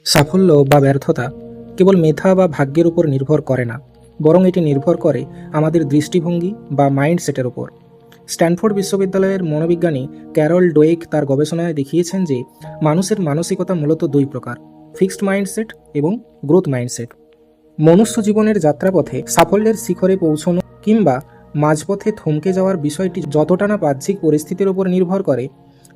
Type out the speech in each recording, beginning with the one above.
সাফল্য বা ব্যর্থতা কেবল মেধা বা ভাগ্যের উপর নির্ভর করে না, বরং এটি নির্ভর করে আমাদের দৃষ্টিভঙ্গি বা মাইন্ডসেটের উপর। স্ট্যানফোর্ড বিশ্ববিদ্যালয়ের মনোবিজ্ঞানী ক্যারল ডোয়েক তার গবেষণায় দেখিয়েছেন যে মানুষের মানসিকতা মূলত দুই প্রকার: ফিক্সড মাইন্ডসেট এবং গ্রোথ মাইন্ডসেট। মনুষ্য জীবনের যাত্রাপথে সাফল্যের শিখরে পৌঁছানো কিংবা মাঝপথে থমকে যাওয়ার বিষয়টি যতটা না বাহ্যিক পরিস্থিতির উপর নির্ভর করে,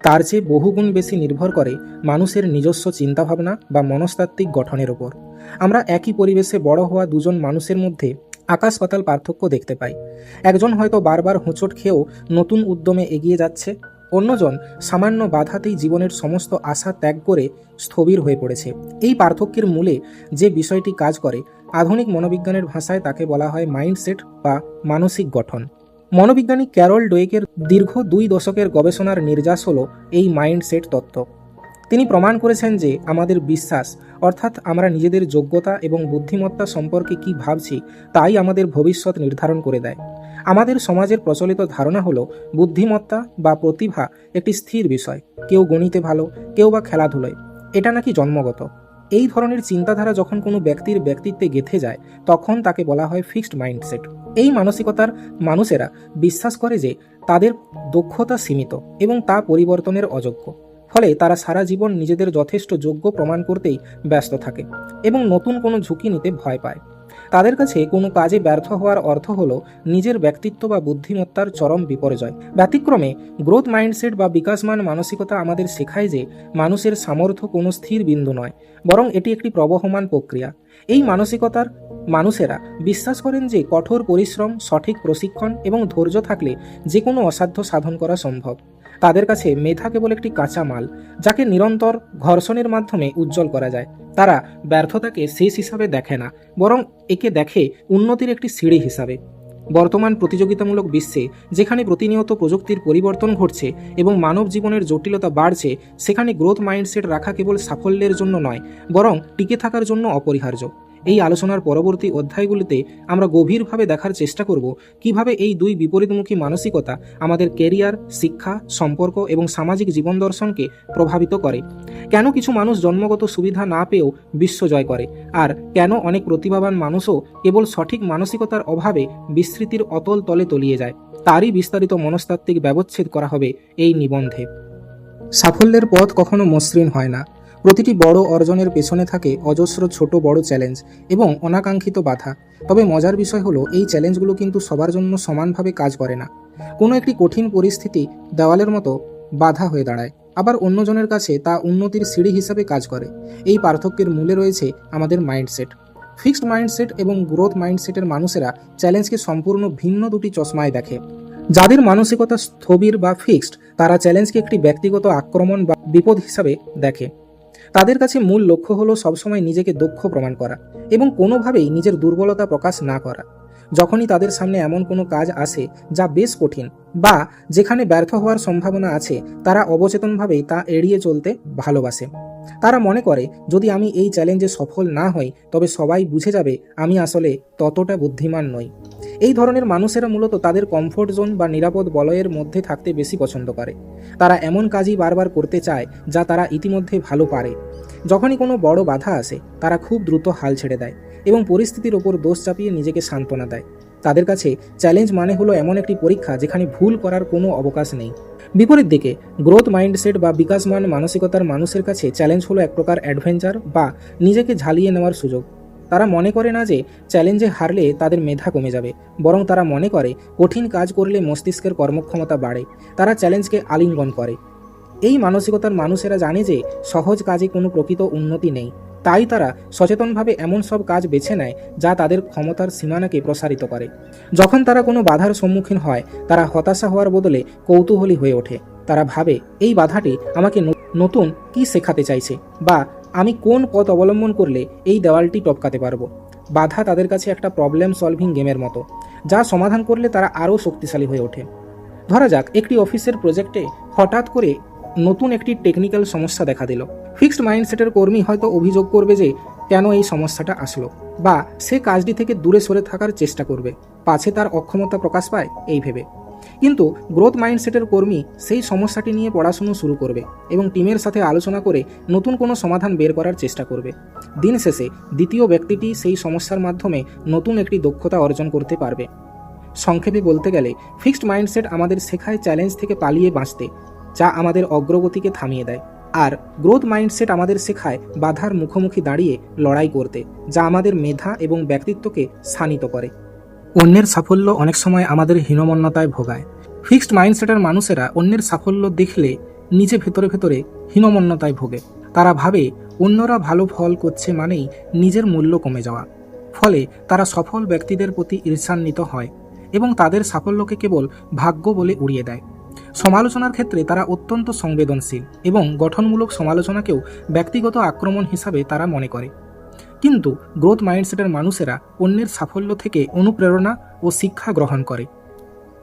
তার চেয়ে বহুগুণ বেশি নির্ভর করে মানুষের নিজস্ব চিন্তাভাবনা বা মনস্তাত্ত্বিক গঠনের ওপর। আমরা একই পরিবেশে বড় হওয়া দুজন মানুষের মধ্যে আকাশ পাতাল পার্থক্য দেখতে পাই। একজন হয়তো বারবার হোঁচট খেয়েও নতুন উদ্যমে এগিয়ে যাচ্ছে, অন্যজন সামান্য বাধাতেই জীবনের সমস্ত আশা ত্যাগ করে স্থবির হয়ে পড়েছে। এই পার্থক্যের মূলে যে বিষয়টি কাজ করে, আধুনিক মনোবিজ্ঞানের ভাষায় তাকে বলা হয় মাইন্ডসেট বা মানসিক গঠন। মনোবিজ্ঞানী ক্যারল ডোয়েকের দীর্ঘ 2 দশকের গবেষণার নির্যাস হল এই মাইন্ডসেট তত্ত্ব। তিনি প্রমাণ করেছেন যে আমাদের বিশ্বাস, অর্থাৎ আমরা নিজেদের যোগ্যতা এবং বুদ্ধিমত্তা সম্পর্কে কি ভাবছি, তাই আমাদের ভবিষ্যৎ নির্ধারণ করে দেয়। আমাদের সমাজের প্রচলিত ধারণা হলো বুদ্ধিমত্তা বা প্রতিভা একটি স্থির বিষয়, কেউ গণিতে ভালো, কেউ বা খেলাধুলায়, এটা নাকি জন্মগত। এই ধরনের চিন্তাধারা যখন কোনো ব্যক্তির ব্যক্তিত্বে গেঁথে যায়, তখন তাকে বলা হয় ফিক্সড মাইন্ডসেট। এই মানসিকতার মানুষেরা বিশ্বাস করে যে তাদের দক্ষতা সীমিত এবং তা পরিবর্তনের অযোগ্য। ফলে তারা সারা জীবন নিজেদের যথেষ্ট যোগ্য প্রমাণ করতেই ব্যস্ত থাকে এবং নতুন কোনো ঝুঁকি নিতে ভয় পায়। তাদের কাছে কোনো কাজে ব্যর্থ হওয়ার অর্থ হলো নিজের ব্যক্তিত্ব বা বুদ্ধিমত্তার চরম বিপর্যয়। ব্যতিক্রমে গ্রোথ মাইন্ডসেট বা বিকাশমান মানসিকতা আমাদের শেখায় যে মানুষের সামর্থ্য কোনো স্থির বিন্দু নয়, বরং এটি একটি প্রবহমান প্রক্রিয়া। এই মানসিকতার মানুষেরা বিশ্বাস করেন যে কঠোর পরিশ্রম, সঠিক প্রশিক্ষণ এবং ধৈর্য থাকলে যে কোনো অসাধ্য সাধন করা সম্ভব। তাদের কাছে মেধা কেবল একটি কাঁচা মাল, যাকে নিরন্তর ঘর্ষণের মাধ্যমে উজ্জ্বল করা যায়। তারা ব্যর্থতাকে শেষ হিসাবে দেখে না, বরং একে দেখে উন্নতির একটি সিঁড়ি হিসাবে। বর্তমান প্রতিযোগিতামূলক বিশ্বে, যেখানে প্রতিনিয়ত প্রযুক্তির পরিবর্তন ঘটছে এবং মানব জীবনের জটিলতা বাড়ছে, সেখানে গ্রোথ মাইন্ডসেট রাখা কেবল সাফল্যের জন্য নয়, বরং টিকে থাকার জন্য অপরিহার্য। এই আলোচনার পরবর্তী অধ্যায়গুলিতে আমরা গভীরভাবে দেখার চেষ্টা করব কিভাবে এই দুই বিপরীতমুখী মানসিকতা আমাদের ক্যারিয়ার, শিক্ষা, সম্পর্ক এবং সামাজিক জীবন দর্শনকে প্রভাবিত করে। কেন কিছু মানুষ জন্মগত সুবিধা না পেয়েও বিশ্ব জয় করে, আর কেন অনেক প্রতিভাবান মানুষও কেবল সঠিক মানসিকতার অভাবে বিস্মৃতির অতল তলে তলিয়ে যায়, তারই বিস্তারিত মনস্তাত্ত্বিক ব্যবচ্ছেদ করা হবে এই নিবন্ধে। সাফল্যের পথ কখনো মসৃণ হয় না। প্রতিটি বড় অর্জনের পেছনে থাকে অজস্র ছোট বড় চ্যালেঞ্জ এবং অনাকাঙ্ক্ষিত বাধা। তবে মজার বিষয় হলো, এই চ্যালেঞ্জগুলো কিন্তু সবার জন্য সমানভাবে কাজ করে না। কোনো একটি কঠিন পরিস্থিতি দেওয়ালের মতো বাধা হয়ে দাঁড়ায়, আবার অন্যজনের কাছে তা উন্নতির সিঁড়ি হিসাবে কাজ করে। এই পার্থক্যের মূলে রয়েছে আমাদের মাইন্ডসেট। ফিক্সড মাইন্ডসেট এবং গ্রোথ মাইন্ডসেটের মানুষেরা চ্যালেঞ্জকে সম্পূর্ণ ভিন্ন দুটি চশমায় দেখে। যাদের মানসিকতা স্থবির বা ফিক্সড, তারা চ্যালেঞ্জকে একটি ব্যক্তিগত আক্রমণ বা বিপদ হিসাবে দেখে। তাদের কাছে মূল লক্ষ্য হলো সবসময় নিজেকে দক্ষ প্রমাণ করা এবং কোনোভাবেই নিজের দুর্বলতা প্রকাশ না করা। যখনই তাদের সামনে এমন কোনো কাজ আসে যা বেশ কঠিন বা যেখানে ব্যর্থ হওয়ার সম্ভাবনা আছে, তারা অবচেতনভাবেই তা এড়িয়ে চলতে ভালোবাসে। তারা মনে করে, যদি আমি এই চ্যালেঞ্জে সফল না হই, তবে সবাই বুঝে যাবে আমি আসলে ততটা বুদ্ধিমান নই। এই ধরনের মানুষেরা মূলত তাদের কমফোর্ট জোন বা নিরাপদ বলয়ের মধ্যে থাকতে বেশি পছন্দ করে। তারা এমন কাজই বারবার করতে চায় যা তারা ইতিমধ্যে ভালো পারে। যখনই কোনো বড় বাধা আসে, তারা খুব দ্রুত হাল ছেড়ে দেয় এবং পরিস্থিতির ওপর দোষ চাপিয়ে নিজেকে সান্ত্বনা দেয়। তাদের কাছে চ্যালেঞ্জ মানে হলো এমন একটি পরীক্ষা যেখানে ভুল করার কোনো অবকাশ নেই। বিপরীত দিকে গ্রোথ মাইন্ডসেট বা বিকাশমান মানসিকতার মানুষের কাছে চ্যালেঞ্জ হলো এক প্রকার অ্যাডভেঞ্চার বা নিজেকে ঝালিয়ে নেওয়ার সুযোগ। তারা মনে করে না যে চ্যালেঞ্জে হারলে তাদের মেধা কমে যাবে, বরং তারা মনে করে কঠিন কাজ করলে মস্তিষ্কের কর্মক্ষমতা বাড়ে। তারা চ্যালেঞ্জকে আলিঙ্গন করে। এই মানসিকতার মানুষেরা জানে যে সহজ কাজে কোনো প্রকৃত উন্নতি নেই, তাই তারা সচেতনভাবে এমন সব কাজ বেছে নেয় যা তাদের ক্ষমতার সীমানাকে প্রসারিত করে। যখন তারা কোনো বাধার সম্মুখীন হয়, তারা হতাশা হওয়ার বদলে কৌতূহলী হয়ে ওঠে। তারা ভাবে, এই বাধাটি আমাকে নতুন কি শেখাতে চাইছে, বা আমি কোন পথ অবলম্বন করলে এই দেওয়ালটি টপকাতে পারবো। বাধা তাদের কাছে একটা প্রবলেম সলভিং গেমের মতো, যা সমাধান করলে তারা আরও শক্তিশালী হয়ে ওঠে। ধরা যাক, একটি অফিসের প্রজেক্টে হঠাৎ করে নতুন একটি টেকনিক্যাল সমস্যা দেখা দিল। ফিক্সড মাইন্ডসেটের কর্মী হয়তো অভিযোগ করবে যে কেন এই সমস্যাটা আসলো, বা সে কাজটি থেকে দূরে সরে থাকার চেষ্টা করবে, পাছে তার অক্ষমতা প্রকাশ পায় এই ভেবে। কিন্তু গ্রোথ মাইন্ডসেটের কর্মী সেই সমস্যাটি নিয়ে পড়াশুনো শুরু করবে এবং টিমের সাথে আলোচনা করে নতুন কোনো সমাধান বের করার চেষ্টা করবে। দিন শেষে দ্বিতীয় ব্যক্তিটি সেই সমস্যার মাধ্যমে নতুন একটি দক্ষতা অর্জন করতে পারবে। সংক্ষেপে বলতে গেলে ফিক্সড মাইন্ডসেট আমাদের শেখায় চ্যালেঞ্জ থেকে পালিয়ে বাঁচতে, যা আমাদের অগ্রগতিকে থামিয়ে দেয়। আর গ্রোথ মাইন্ডসেট আমাদের শেখায় বাধার মুখোমুখি দাঁড়িয়ে লড়াই করতে, যা আমাদের মেধা এবং ব্যক্তিত্বকে শানিত করে। অন্যের সাফল্য অনেক সময় আমাদের হীনমন্যতায় ভোগায়। ফিক্সড মাইন্ডসেটের মানুষেরা অন্যের সাফল্য দেখলে নিজে ভেতরে ভেতরে হীনমন্যতায় ভোগে। তারা ভাবে অন্যরা ভালো ফল করছে মানেই নিজের মূল্য কমে যাওয়া। ফলে তারা সফল ব্যক্তিদের প্রতি ঈর্ষান্বিত হয় এবং তাদের সাফল্যকে কেবল ভাগ্য বলে উড়িয়ে দেয়। সমালোচনার ক্ষেত্রে তারা অত্যন্ত সংবেদনশীল এবং গঠনমূলক সমালোচনাকেও ব্যক্তিগত আক্রমণ হিসাবে তারা মনে করে। কিন্তু গ্রোথ মাইন্ডসেটের মানুষেরা অন্যের সাফল্য থেকে অনুপ্রেরণা ও শিক্ষা গ্রহণ করে।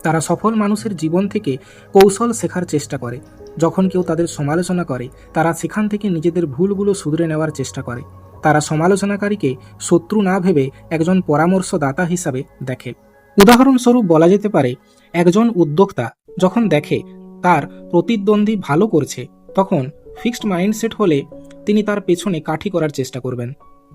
তারা সফল মানুষের জীবন থেকে কৌশল শেখার চেষ্টা করে। যখন কেউ তাদের সমালোচনা করে, তারা সেখান থেকে নিজেদের ভুলগুলো শুধরে নেওয়ার চেষ্টা করে। তারা সমালোচনাকারীকে শত্রু না ভেবে একজন পরামর্শদাতা হিসাবে দেখে। উদাহরণস্বরূপ বলা যেতে পারে, একজন উদ্যোক্তা যখন দেখে তার প্রতিদ্বন্দ্বী ভালো করছে, তখন ফিক্সড মাইন্ডসেট হলে তিনি তার পেছনে কাঠি করার চেষ্টা করবেন।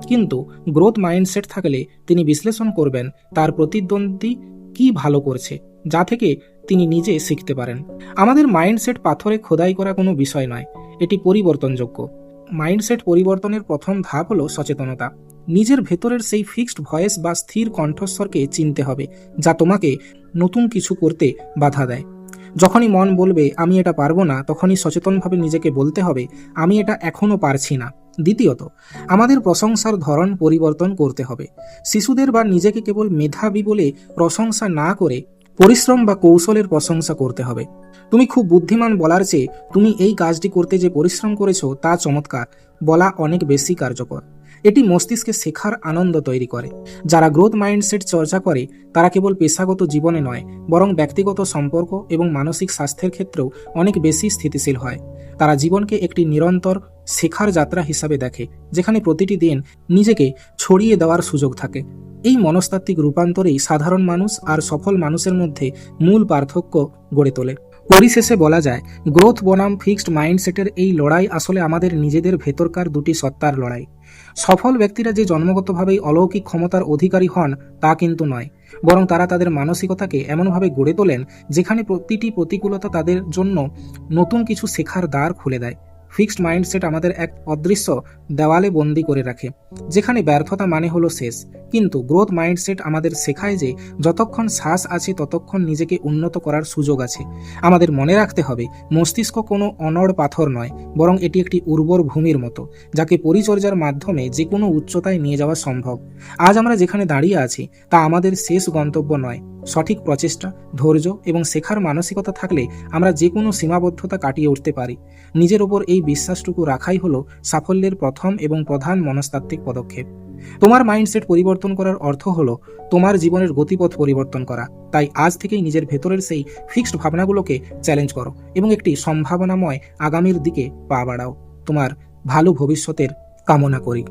কিন্তু গ্রোথ মাইন্ডসেট থাকলে তিনি বিশ্লেষণ করবেন তার প্রতিদ্বন্দ্বী কি ভালো করছে, যা থেকে তিনি নিজে শিখতে পারেন। আমাদের মাইন্ডসেট পাথরে খোদাই করা কোনো বিষয় নয়, এটি পরিবর্তনযোগ্য। মাইন্ডসেট পরিবর্তনের প্রথম ধাপ হলো সচেতনতা। নিজের ভেতরের সেই ফিক্সড ভয়েস বা স্থির কণ্ঠস্বরকে চিনতে হবে, যা তোমাকে নতুন কিছু করতে বাধা দেয়। যখনই মন বলবে আমি এটা পারবো না, তখনই সচেতনভাবে নিজেকে বলতে হবে আমি এটা এখনো পারছি না। দ্বিতীয়ত, আমাদের প্রশংসার ধরন পরিবর্তন করতে হবে। শিশুদের বা নিজেকে কেবল মেধাবী বলে প্রশংসা না করে পরিশ্রম বা কৌশলের প্রশংসা করতে হবে। তুমি খুব বুদ্ধিমান বলার চেয়ে তুমি এই কাজটি করতে যে পরিশ্রম করেছো তা চমৎকার বলা অনেক বেশি কার্যকর। এটি মস্তিষ্কে শেখার আনন্দ তৈরি করে। যারা গ্রোথ মাইন্ডসেট চর্চা করে তারা কেবল পেশাগত জীবনে নয়, বরং ব্যক্তিগত সম্পর্ক এবং মানসিক স্বাস্থ্যের ক্ষেত্রেও অনেক বেশি স্থিতিশীল হয়। তারা জীবনকে একটি নিরন্তর শেখার যাত্রা হিসাবে দেখে, যেখানে প্রতিটি দিন নিজেকে ছড়িয়ে দেওয়ার সুযোগ থাকে। এই মনস্তাত্ত্বিক রূপান্তরেই সাধারণ মানুষ আর সফল মানুষের মধ্যে মূল পার্থক্য গড়ে তোলে। পরিশেষে বলা যায়, গ্রোথ বনাম ফিক্সড মাইন্ডসেটের এই লড়াই আসলে আমাদের নিজেদের ভেতরকার দুটি সত্তার লড়াই। সফল ব্যক্তিরা যে জন্মগতভাবেই অলৌকিক ক্ষমতার অধিকারী হন তা কিন্তু নয়, বরং তারা তাদের মানসিকতাকে এমনভাবে গড়ে তোলেন যেখানে প্রতিটি প্রতিকূলতা তাদের জন্য নতুন কিছু শেখার দ্বার খুলে দেয়। ফিক্সড মাইন্ডসেট আমাদের এক অদৃশ্য দেওয়ালে বন্দি করে রাখে, যেখানে ব্যর্থতা মানে হলো শেষ। কিন্তু গ্রোথ মাইন্ডসেট আমাদের শেখায় যে যতক্ষণ শ্বাস আছে ততক্ষণ নিজেকে উন্নত করার সুযোগ আছে। আমাদের মনে রাখতে হবে, মস্তিষ্ক কোনো অনড় পাথর নয়, বরং এটি একটি উর্বর ভূমির মতো, যাকে পরিচর্যার মাধ্যমে যে কোনো উচ্চতায় নিয়ে যাওয়া সম্ভব। আজ আমরা যেখানে দাঁড়িয়ে আছি তা আমাদের শেষ গন্তব্য নয়। সঠিক প্রচেষ্টা, ধৈর্য এবং শেখার মানসিকতা থাকলে আমরা যে কোনো সীমাবদ্ধতা কাটিয়ে উঠতে পারি। নিজের ওপর এই বিশ্বাসটুকু রাখাই হলো সাফল্যের প্রথম এবং প্রধান মনস্তাত্ত্বিক পদক্ষেপ। তোমার মাইন্ডসেট পরিবর্তন করার অর্থ হলো তোমার জীবনের গতিপথ পরিবর্তন করা। তাই আজ থেকেই নিজের ভেতরের সেই ফিক্সড ভাবনাগুলোকে চ্যালেঞ্জ করো এবং একটি সম্ভাবনাময় আগামীর দিকে পা বাড়াও। তোমার ভালো ভবিষ্যতের কামনা করি।